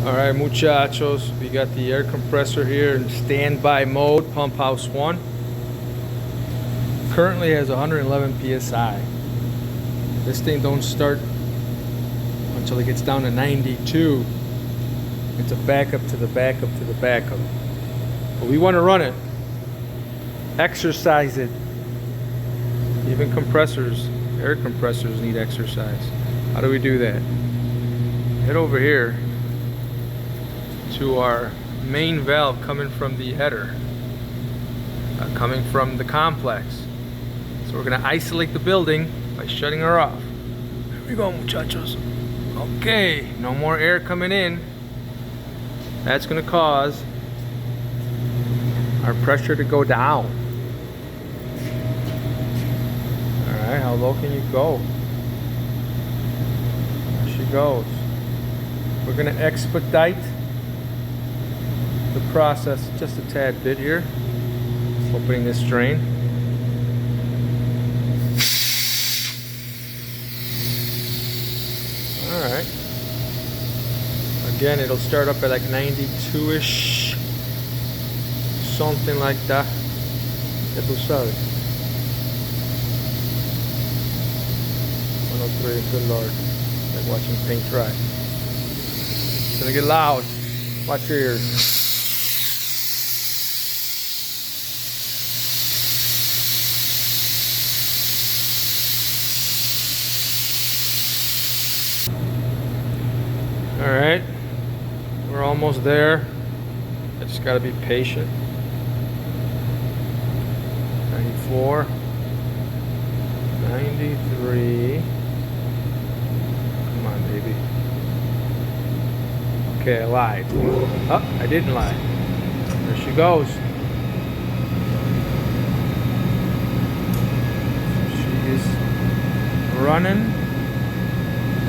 Alright, muchachos, we got the air compressor here in standby mode, pump house 1. Currently has 111 psi. This thing don't start until it gets down to 92. It's a backup to the backup to the backup. But we want to run it. Exercise it. Even compressors, air compressors need exercise. How do we do that? Head over here to our main valve coming from the header, coming from the complex. So we're going to isolate the building by shutting her off. Here we go, muchachos. Okay, no more air coming in. That's going to cause our pressure to go down. Alright, how low can you go? There she goes. We're going to expedite the process just a tad bit here. Opening this drain. Alright. Again, it'll start up at like 92-ish. Something like that. Ya tú sabes. 103, good lord. Like watching paint dry. It's gonna get loud. Watch your ears. Alright, we're almost there. I just gotta be patient. 94, 93. Come on, baby. Okay, I lied. Oh, I didn't lie. There she goes. She's running.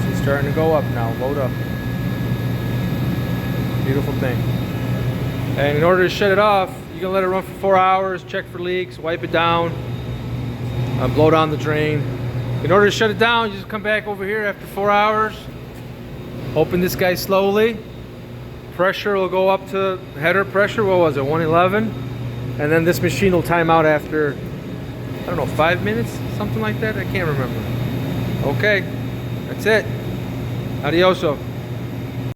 She's starting to go up now. Load up. Beautiful thing. And in order to shut it off, you can let it run for 4 hours, check for leaks, wipe it down, blow down the drain. In order to shut it down, you just come back over here after 4 hours, open this guy slowly. Pressure will go up to header pressure, what was it, 111? And then this machine will time out after, I don't know, 5 minutes? Something like that? I can't remember. Okay, that's it. Adioso.